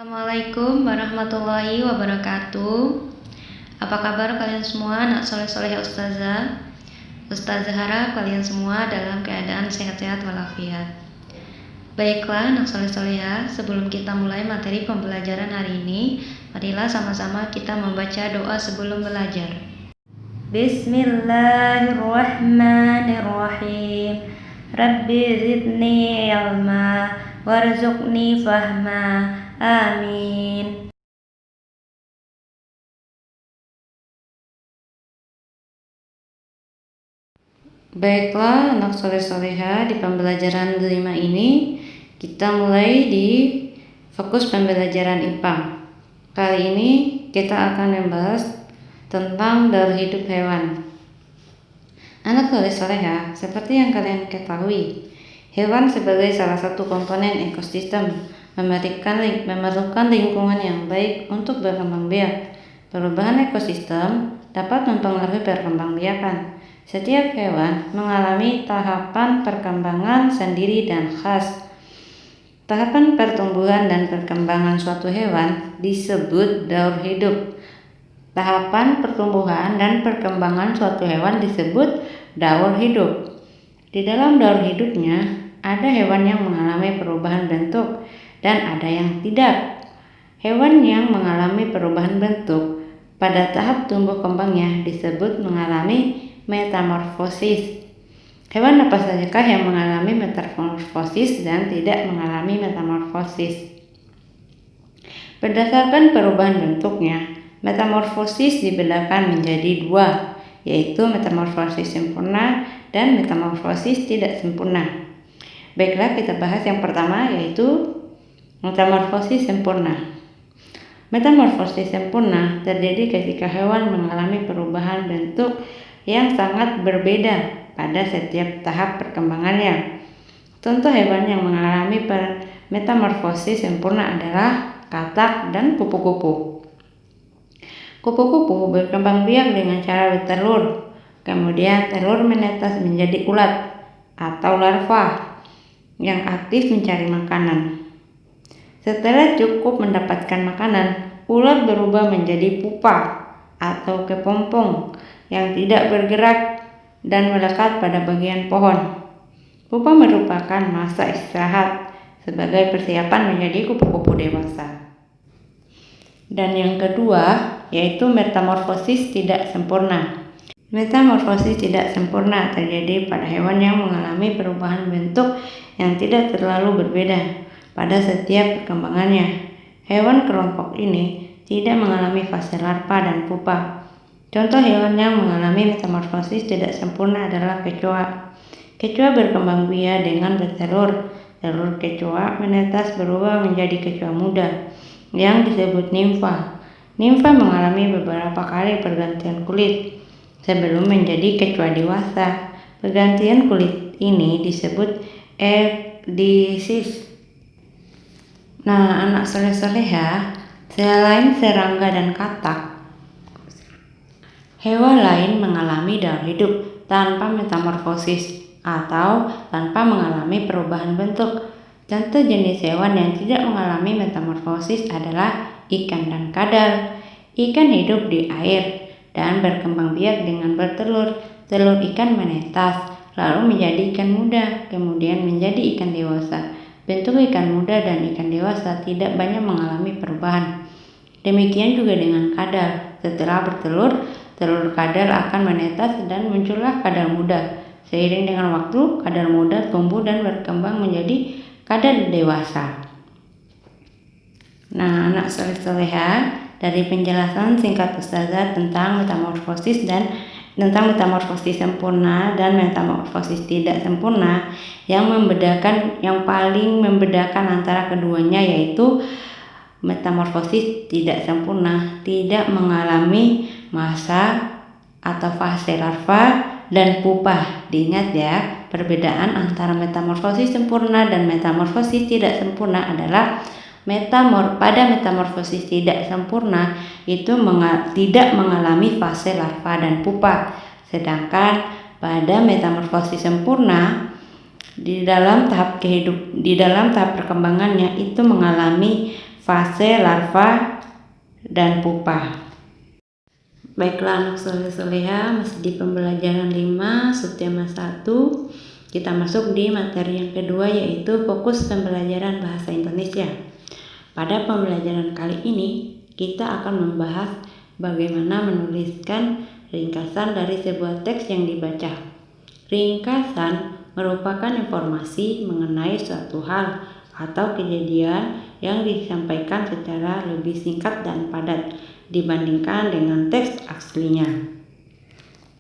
Assalamualaikum warahmatullahi wabarakatuh. Apa kabar kalian semua, anak soleh-soleh Ustazah? Ustazah harap kalian semua dalam keadaan sehat-sehat walafiat. Baiklah anak soleh-soleha, sebelum kita mulai materi pembelajaran hari ini, marilah sama-sama kita membaca doa sebelum belajar. Bismillahirrahmanirrahim. Rabbi zidni ilma warzuqni fahma. Amin. Baiklah anak soleh-soleha, di pembelajaran kelima ini kita mulai di fokus pembelajaran IPA. Kali ini kita akan membahas tentang daur hidup hewan. Anak soleh-soleha, seperti yang kalian ketahui, hewan sebagai salah satu komponen ekosistem memerlukan lingkungan yang baik untuk berkembang biak. Perubahan ekosistem dapat mempengaruhi perkembangbiakan. Setiap hewan mengalami tahapan perkembangan sendiri dan khas. Tahapan pertumbuhan dan perkembangan suatu hewan disebut daur hidup. Tahapan pertumbuhan dan perkembangan suatu hewan disebut daur hidup. Di dalam daur hidupnya, ada hewan yang mengalami perubahan bentuk dan ada yang tidak. Hewan yang mengalami perubahan bentuk pada tahap tumbuh kembangnya disebut mengalami metamorfosis. Hewan apa sajakah yang mengalami metamorfosis dan tidak mengalami metamorfosis? Berdasarkan perubahan bentuknya, metamorfosis dibedakan menjadi dua, yaitu metamorfosis sempurna dan metamorfosis tidak sempurna. Baiklah, kita bahas yang pertama, yaitu metamorfosis sempurna. Metamorfosis sempurna terjadi ketika hewan mengalami perubahan bentuk yang sangat berbeda pada setiap tahap perkembangannya. Contoh hewan yang mengalami metamorfosis sempurna adalah katak dan kupu-kupu. Kupu-kupu berkembang biak dengan cara bertelur, kemudian telur menetas menjadi ulat atau larva yang aktif mencari makanan. Setelah cukup mendapatkan makanan, ulat berubah menjadi pupa atau kepompong yang tidak bergerak dan melekat pada bagian pohon. Pupa merupakan masa istirahat sebagai persiapan menjadi kupu-kupu dewasa. Dan yang kedua, yaitu metamorfosis tidak sempurna. Metamorfosis tidak sempurna terjadi pada hewan yang mengalami perubahan bentuk yang tidak terlalu berbeda pada setiap perkembangannya. Hewan kelompok ini tidak mengalami fase larva dan pupa. Contoh hewan yang mengalami metamorfosis tidak sempurna adalah kecoa. Kecoa berkembang biak dengan bertelur. Telur kecoa menetas berubah menjadi kecoa muda yang disebut nimfa. Nimfa mengalami beberapa kali pergantian kulit sebelum menjadi kecoa dewasa. Pergantian kulit ini disebut ekdisis. Nah, anak soleh-soleha, selain serangga dan katak, hewan lain mengalami daur hidup tanpa metamorfosis atau tanpa mengalami perubahan bentuk. Contoh jenis hewan yang tidak mengalami metamorfosis adalah ikan dan kadal. Ikan hidup di air dan berkembang biak dengan bertelur. Telur ikan menetas, lalu menjadi ikan muda, kemudian menjadi ikan dewasa. Bentuk ikan muda dan ikan dewasa tidak banyak mengalami perubahan. Demikian juga dengan kadal. Setelah bertelur, telur kadal akan menetas dan muncullah kadal muda. Seiring dengan waktu, kadal muda tumbuh dan berkembang menjadi kadal dewasa. Nah, anak soleh-soleha, dari penjelasan singkat Ustazah tentang metamorfosis dan tentang metamorfosis sempurna dan metamorfosis tidak sempurna, yang paling membedakan antara keduanya yaitu metamorfosis tidak sempurna tidak mengalami masa atau fase larva dan pupa. Diingat ya, perbedaan antara metamorfosis sempurna dan metamorfosis tidak sempurna adalah pada metamorfosis tidak sempurna itu tidak mengalami fase larva dan pupa, sedangkan pada metamorfosis sempurna di dalam tahap perkembangannya itu mengalami fase larva, dan pupa. Baiklah anak soleh-soleha, masih di pembelajaran 5 subtema 1. Kita masuk di materi yang kedua, yaitu fokus pembelajaran bahasa Indonesia. Pada pembelajaran kali ini, kita akan membahas bagaimana menuliskan ringkasan dari sebuah teks yang dibaca. Ringkasan merupakan informasi mengenai suatu hal atau kejadian yang disampaikan secara lebih singkat dan padat dibandingkan dengan teks aslinya.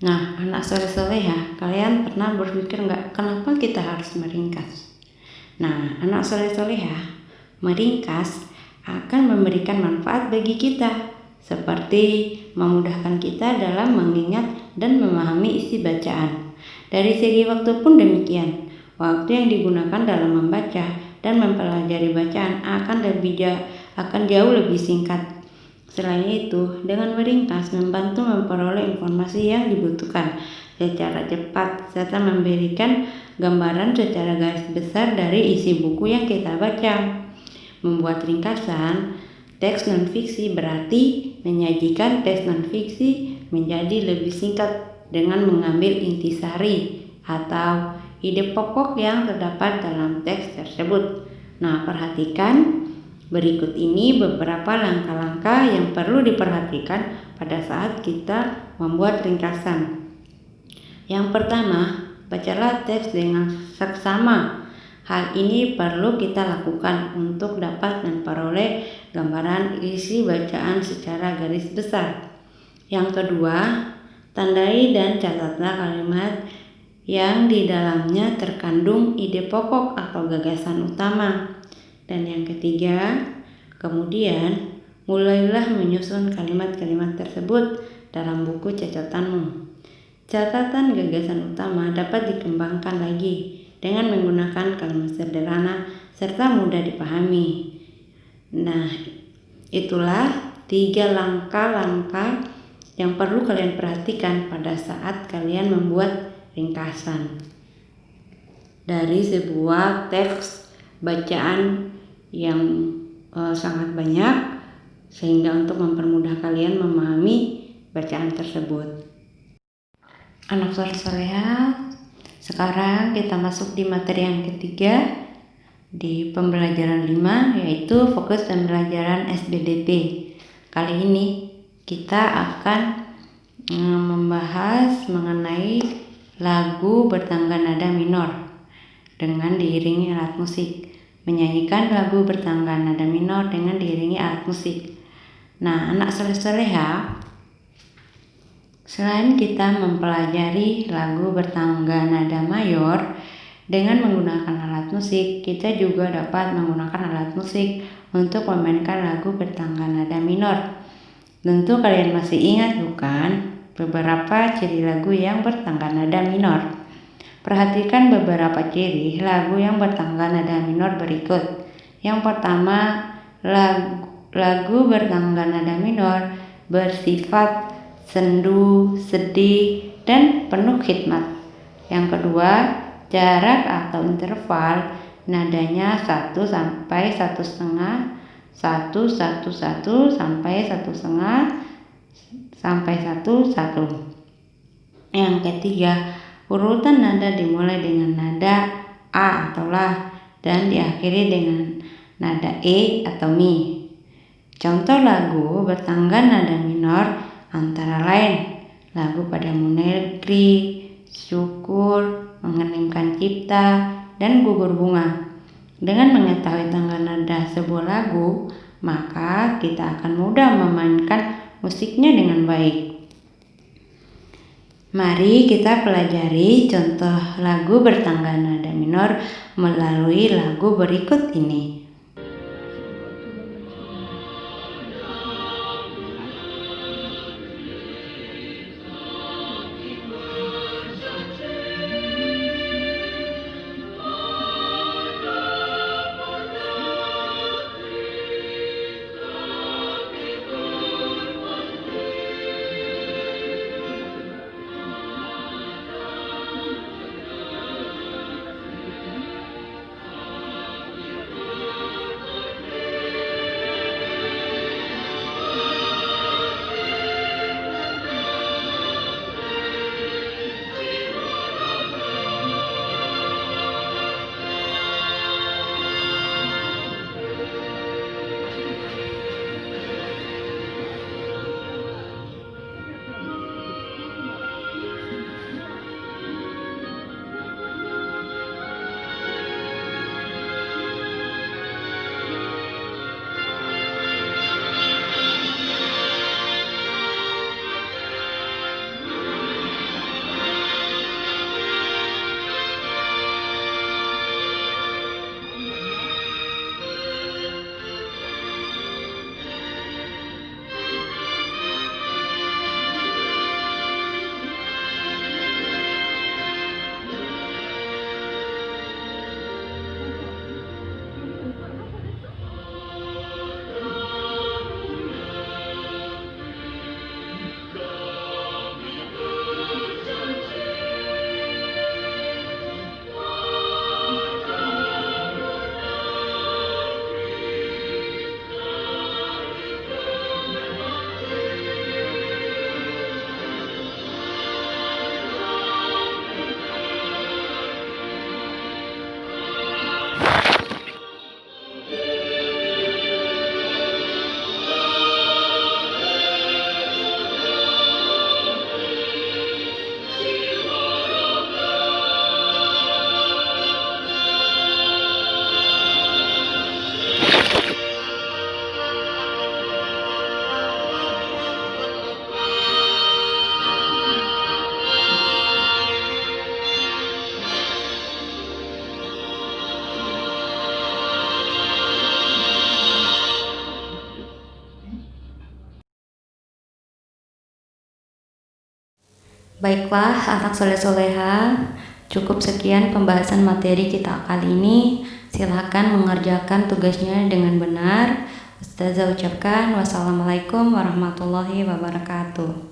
Nah, anak soleh-soleha, kalian pernah berpikir nggak kenapa kita harus meringkas? Nah, anak soleh-soleha, meringkas akan memberikan manfaat bagi kita, seperti memudahkan kita dalam mengingat dan memahami isi bacaan. Dari segi waktu pun demikian, waktu yang digunakan dalam membaca dan mempelajari bacaan akan jauh lebih singkat. Selain itu, dengan meringkas membantu memperoleh informasi yang dibutuhkan secara cepat serta memberikan gambaran secara garis besar dari isi buku yang kita baca. Membuat ringkasan teks non-fiksi berarti menyajikan teks non-fiksi menjadi lebih singkat dengan mengambil intisari atau ide pokok yang terdapat dalam teks tersebut. Nah, perhatikan berikut ini beberapa langkah-langkah yang perlu diperhatikan pada saat kita membuat ringkasan. Yang pertama, bacalah teks dengan seksama. Hal ini perlu kita lakukan untuk dapat memperoleh gambaran isi bacaan secara garis besar. Yang kedua, tandai dan catatlah kalimat yang di dalamnya terkandung ide pokok atau gagasan utama. Dan yang ketiga, kemudian mulailah menyusun kalimat-kalimat tersebut dalam buku catatanmu. Catatan gagasan utama dapat dikembangkan lagi dengan menggunakan kalimat sederhana serta mudah dipahami. Nah, itulah 3 langkah-langkah yang perlu kalian perhatikan pada saat kalian membuat ringkasan dari sebuah teks bacaan yang sangat banyak, sehingga untuk mempermudah kalian memahami bacaan tersebut. Anak soleh-soleha, sekarang kita masuk di materi yang ketiga di pembelajaran 5, yaitu fokus pembelajaran SBDP. Kali ini kita akan membahas mengenai lagu bertangga nada minor dengan diiringi alat musik. Menyanyikan lagu bertangga nada minor dengan diiringi alat musik. Nah, anak soleh-soleha, selain kita mempelajari lagu bertangga nada mayor dengan menggunakan alat musik, kita juga dapat menggunakan alat musik untuk memainkan lagu bertangga nada minor. Tentu kalian masih ingat bukan beberapa ciri lagu yang bertangga nada minor? Perhatikan beberapa ciri lagu yang bertangga nada minor berikut. Yang pertama, lagu bertangga nada minor bersifat sendu, sedih, dan penuh hikmat. Yang kedua, jarak atau interval nadanya 1 sampai 1,5, 1, 1, 1 sampai 1,5 sampai 1, 1. Yang ketiga, urutan nada dimulai dengan nada A atau La dan diakhiri dengan nada E atau Mi. Contoh lagu bertangga nada minor antara lain lagu Padamu Negeri, Syukur, Mengeningkan Cipta, dan Gugur Bunga. Dengan mengetahui tangga nada sebuah lagu, maka kita akan mudah memainkan musiknya dengan baik. Mari kita pelajari contoh lagu bertangga nada minor melalui lagu berikut ini. Baiklah, anak soleh-soleha, cukup sekian pembahasan materi kita kali ini. Silakan mengerjakan tugasnya dengan benar. Ustazah ucapkan wassalamualaikum warahmatullahi wabarakatuh.